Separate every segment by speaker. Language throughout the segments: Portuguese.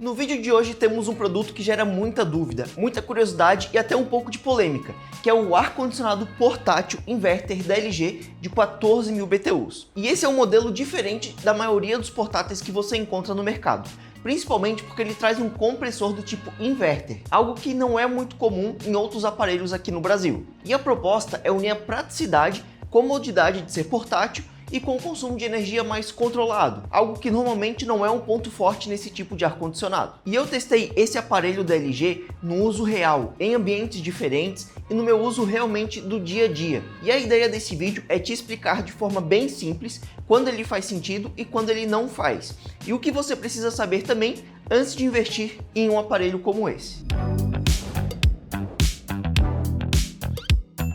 Speaker 1: No vídeo de hoje temos um produto que gera muita dúvida, muita curiosidade e até um pouco de polêmica, que é o ar-condicionado portátil inverter da LG de 14.000 BTUs. E esse é um modelo diferente da maioria dos portáteis que você encontra no mercado, principalmente porque ele traz um compressor do tipo inverter, algo que não é muito comum em outros aparelhos aqui no Brasil. E a proposta é unir a praticidade, comodidade de ser portátil e com o consumo de energia mais controlado, algo que normalmente não é um ponto forte nesse tipo de ar-condicionado. E eu testei esse aparelho da LG no uso real, em ambientes diferentes e no meu uso realmente do dia a dia. E a ideia desse vídeo é te explicar de forma bem simples quando ele faz sentido e quando ele não faz, e o que você precisa saber também antes de investir em um aparelho como esse.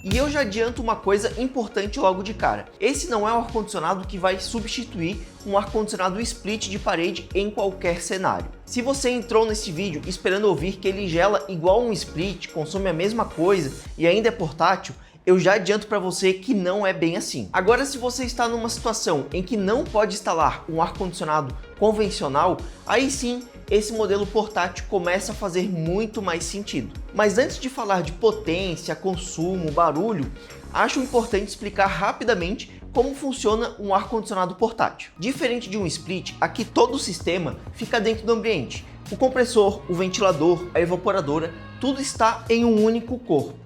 Speaker 1: E eu já adianto uma coisa importante logo de cara. Esse não é um ar-condicionado que vai substituir um ar-condicionado split de parede em qualquer cenário. Se você entrou nesse vídeo esperando ouvir que ele gela igual um split, consome a mesma coisa e ainda é portátil, eu já adianto para você que não é bem assim. Agora, se você está numa situação em que não pode instalar um ar-condicionado convencional, aí sim, esse modelo portátil começa a fazer muito mais sentido. Mas antes de falar de potência, consumo, barulho, acho importante explicar rapidamente como funciona um ar-condicionado portátil. Diferente de um split, aqui todo o sistema fica dentro do ambiente. O compressor, o ventilador, a evaporadora, tudo está em um único corpo.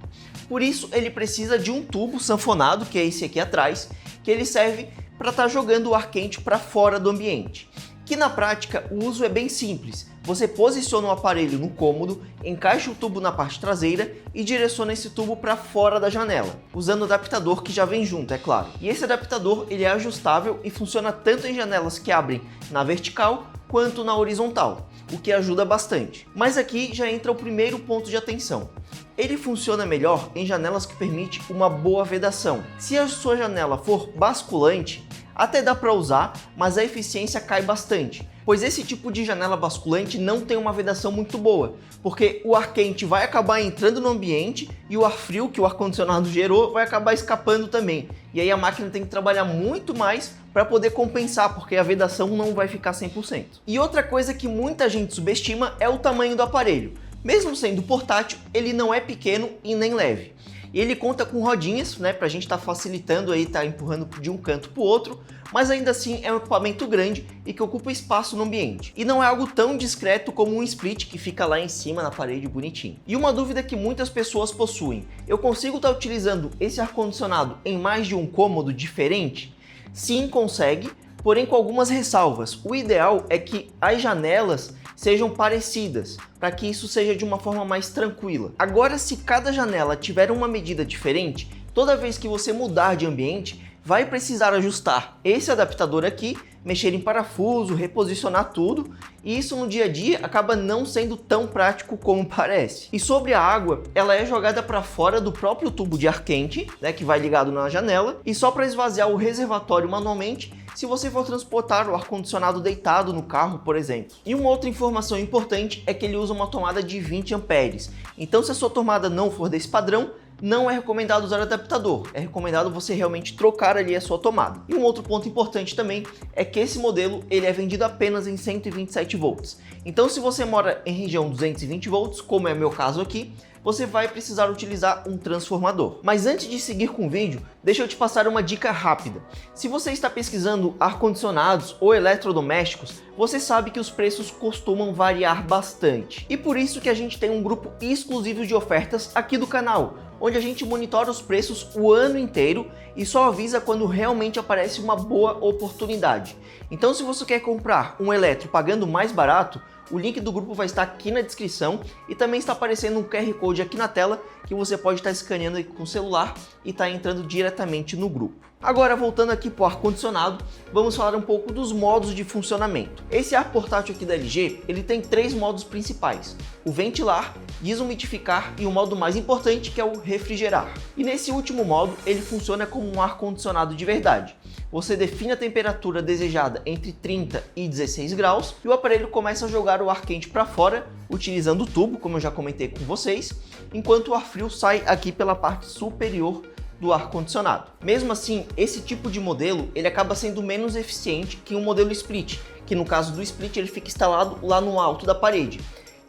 Speaker 1: Por isso ele precisa de um tubo sanfonado, que é esse aqui atrás, que ele serve para estar jogando o ar quente para fora do ambiente. Que na prática o uso é bem simples. Você posiciona o aparelho no cômodo, encaixa o tubo na parte traseira e direciona esse tubo para fora da janela, usando o adaptador que já vem junto, é claro. E esse adaptador ele é ajustável e funciona tanto em janelas que abrem na vertical quanto na horizontal, o que ajuda bastante. Mas aqui já entra o primeiro ponto de atenção. Ele funciona melhor em janelas que permitem uma boa vedação. Se a sua janela for basculante, até dá para usar, mas a eficiência cai bastante, pois esse tipo de janela basculante não tem uma vedação muito boa, porque o ar quente vai acabar entrando no ambiente e o ar frio que o ar-condicionado gerou vai acabar escapando também. E aí a máquina tem que trabalhar muito mais para poder compensar, porque a vedação não vai ficar 100%. E outra coisa que muita gente subestima é o tamanho do aparelho. Mesmo sendo portátil, ele não é pequeno e nem leve. E ele conta com rodinhas, né, para a gente estar facilitando aí, tá empurrando de um canto para o outro, mas ainda assim é um equipamento grande e que ocupa espaço no ambiente. E não é algo tão discreto como um split que fica lá em cima na parede bonitinho. E uma dúvida que muitas pessoas possuem: eu consigo estar utilizando esse ar-condicionado em mais de um cômodo diferente? Sim, consegue, porém com algumas ressalvas. O ideal é que as janelas sejam parecidas, para que isso seja de uma forma mais tranquila. Agora, se cada janela tiver uma medida diferente, toda vez que você mudar de ambiente, vai precisar ajustar esse adaptador aqui, mexer em parafuso, reposicionar tudo, e isso no dia a dia acaba não sendo tão prático como parece. E sobre a água, ela é jogada para fora do próprio tubo de ar quente, né, que vai ligado na janela, e só para esvaziar o reservatório manualmente, se você for transportar o ar-condicionado deitado no carro, por exemplo. E uma outra informação importante é que ele usa uma tomada de 20 amperes. Então, se a sua tomada não for desse padrão, não é recomendado usar adaptador, é recomendado você realmente trocar ali a sua tomada. E um outro ponto importante também é que esse modelo ele é vendido apenas em 127 volts. Então, se você mora em região 220 volts, como é meu caso aqui, você vai precisar utilizar um transformador. Mas antes de seguir com o vídeo, deixa eu te passar uma dica rápida. Se você está pesquisando ar-condicionados ou eletrodomésticos, você sabe que os preços costumam variar bastante. E por isso que a gente tem um grupo exclusivo de ofertas aqui do canal, onde a gente monitora os preços o ano inteiro e só avisa quando realmente aparece uma boa oportunidade. Então, se você quer comprar um eletro pagando mais barato, o link do grupo vai estar aqui na descrição e também está aparecendo um QR Code aqui na tela que você pode estar escaneando com o celular e estar entrando diretamente no grupo. Agora, voltando aqui para o ar-condicionado, vamos falar um pouco dos modos de funcionamento. Esse ar portátil aqui da LG, ele tem 3 modos principais: o ventilar, desumidificar e o modo mais importante, que é o refrigerar. E nesse último modo, ele funciona como um ar-condicionado de verdade. Você define a temperatura desejada entre 30 e 16 graus e o aparelho começa a jogar o ar quente para fora, utilizando o tubo, como eu já comentei com vocês, enquanto o ar frio sai aqui pela parte superior do ar-condicionado. Mesmo assim, esse tipo de modelo ele acaba sendo menos eficiente que um modelo split, que no caso do split ele fica instalado lá no alto da parede.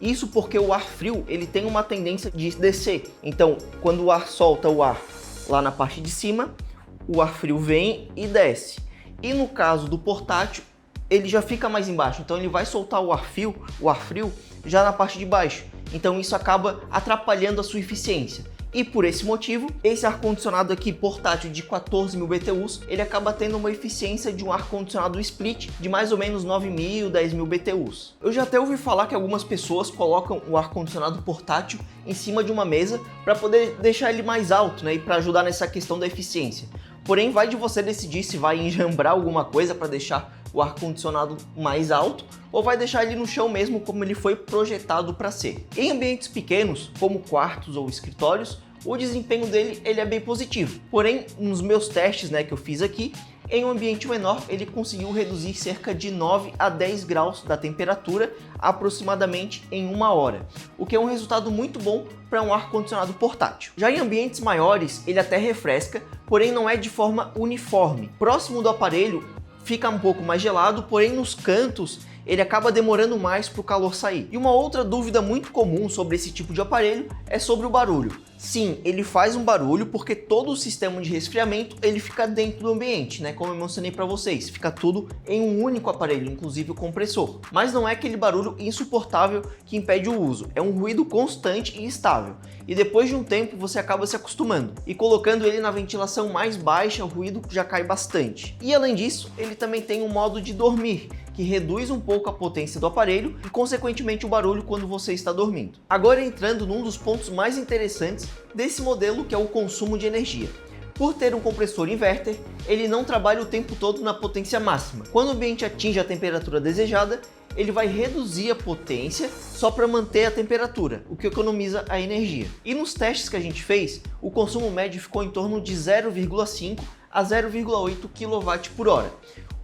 Speaker 1: Isso porque o ar frio ele tem uma tendência de descer. Então, quando o ar solta o ar lá na parte de cima, o ar frio vem e desce. E no caso do portátil, ele já fica mais embaixo. Então, ele vai soltar o ar frio já na parte de baixo. Então, isso acaba atrapalhando a sua eficiência. E por esse motivo, esse ar-condicionado aqui portátil de 14.000 BTUs, ele acaba tendo uma eficiência de um ar-condicionado split de mais ou menos 9.000, 10.000 BTUs. Eu já até ouvi falar que algumas pessoas colocam o ar-condicionado portátil em cima de uma mesa para poder deixar ele mais alto, né, e para ajudar nessa questão da eficiência. Porém, vai de você decidir se vai enjambrar alguma coisa para deixar o ar-condicionado mais alto ou vai deixar ele no chão mesmo como ele foi projetado para ser. Em ambientes pequenos, como quartos ou escritórios, o desempenho dele é bem positivo. Porém, nos meus testes, né, que eu fiz aqui, em um ambiente menor, ele conseguiu reduzir cerca de 9 a 10 graus da temperatura aproximadamente em 1 hora, o que é um resultado muito bom para um ar-condicionado portátil. Já em ambientes maiores, ele até refresca, porém não é de forma uniforme. Próximo do aparelho, fica um pouco mais gelado, porém nos cantos ele acaba demorando mais para o calor sair. E uma outra dúvida muito comum sobre esse tipo de aparelho é sobre o barulho. Sim, ele faz um barulho porque todo o sistema de resfriamento ele fica dentro do ambiente, né? Como eu mencionei para vocês, fica tudo em um único aparelho, inclusive o compressor. Mas não é aquele barulho insuportável que impede o uso, é um ruído constante e estável. E depois de um tempo você acaba se acostumando. E colocando ele na ventilação mais baixa, o ruído já cai bastante. E além disso, ele também tem um modo de dormir, que reduz um pouco a potência do aparelho e, consequentemente, o barulho quando você está dormindo. Agora entrando num dos pontos mais interessantes desse modelo, que é o consumo de energia. Por ter um compressor inverter, ele não trabalha o tempo todo na potência máxima. Quando o ambiente atinge a temperatura desejada, ele vai reduzir a potência só para manter a temperatura, o que economiza a energia. E nos testes que a gente fez, o consumo médio ficou em torno de 0,5 a 0,8 kWh,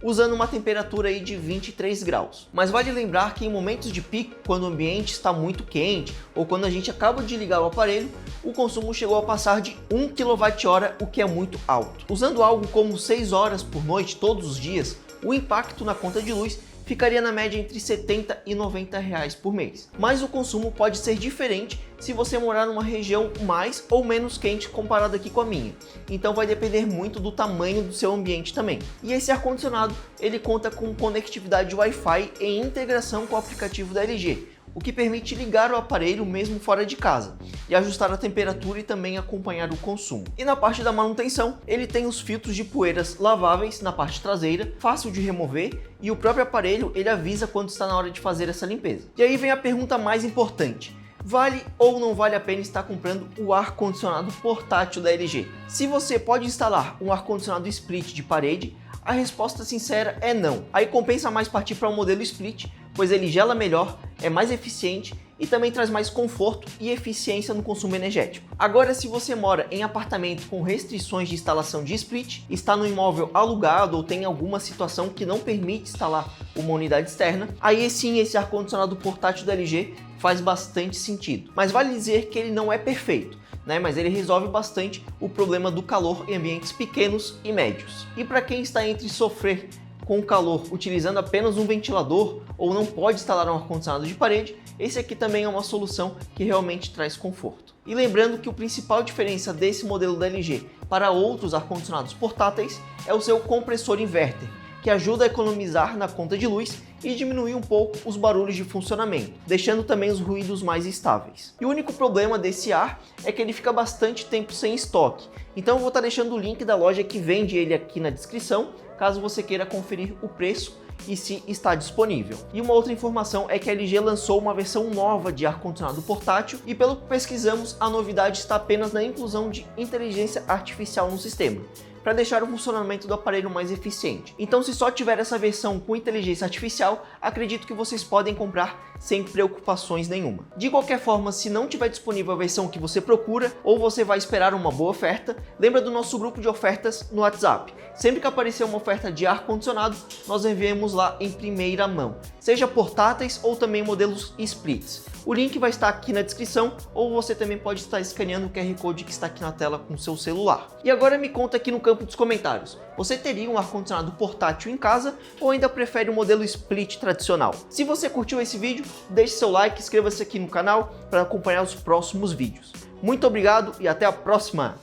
Speaker 1: usando uma temperatura aí de 23 graus. Mas vale lembrar que em momentos de pico, quando o ambiente está muito quente ou quando a gente acaba de ligar o aparelho, o consumo chegou a passar de 1 kWh, o que é muito alto. Usando algo como 6 horas por noite todos os dias, o impacto na conta de luz ficaria na média entre 70 e 90 reais por mês. Mas o consumo pode ser diferente se você morar numa região mais ou menos quente comparado aqui com a minha. Então vai depender muito do tamanho do seu ambiente também. E esse ar-condicionado, ele conta com conectividade Wi-Fi e integração com o aplicativo da LG, o que permite ligar o aparelho mesmo fora de casa e ajustar a temperatura e também acompanhar o consumo. E na parte da manutenção, ele tem os filtros de poeiras laváveis na parte traseira, fácil de remover, e o próprio aparelho ele avisa quando está na hora de fazer essa limpeza. E aí vem a pergunta mais importante: vale ou não vale a pena estar comprando o ar-condicionado portátil da LG? Se você pode instalar um ar-condicionado split de parede, a resposta sincera é não. Aí compensa mais partir para um modelo split, pois ele gela melhor, é mais eficiente e também traz mais conforto e eficiência no consumo energético. Agora, se você mora em apartamento com restrições de instalação de split, está no imóvel alugado ou tem alguma situação que não permite instalar uma unidade externa, aí sim esse ar-condicionado portátil da LG faz bastante sentido. Mas vale dizer que ele não é perfeito, né? Mas ele resolve bastante o problema do calor em ambientes pequenos e médios. E para quem está entre sofrer com o calor utilizando apenas um ventilador ou não pode instalar um ar-condicionado de parede, esse aqui também é uma solução que realmente traz conforto. E lembrando que a principal diferença desse modelo da LG para outros ar-condicionados portáteis é o seu compressor inverter, que ajuda a economizar na conta de luz e diminuir um pouco os barulhos de funcionamento, deixando também os ruídos mais estáveis. E o único problema desse ar é que ele fica bastante tempo sem estoque, então eu vou estar deixando o link da loja que vende ele aqui na descrição, caso você queira conferir o preço e se está disponível. E uma outra informação é que a LG lançou uma versão nova de ar-condicionado portátil e, pelo que pesquisamos, a novidade está apenas na inclusão de inteligência artificial no sistema, para deixar o funcionamento do aparelho mais eficiente. Então, se só tiver essa versão com inteligência artificial, acredito que vocês podem comprar sem preocupações nenhuma. De qualquer forma, se não tiver disponível a versão que você procura, ou você vai esperar uma boa oferta, lembra do nosso grupo de ofertas no WhatsApp. Sempre que aparecer uma oferta de ar-condicionado, nós enviamos lá em primeira mão, seja portáteis ou também modelos splits. O link vai estar aqui na descrição, ou você também pode estar escaneando o QR Code que está aqui na tela com seu celular. E agora me conta aqui no campo campo dos comentários. Você teria um ar-condicionado portátil em casa ou ainda prefere o modelo split tradicional? Se você curtiu esse vídeo, deixe seu like e inscreva-se aqui no canal para acompanhar os próximos vídeos. Muito obrigado e até a próxima!